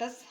10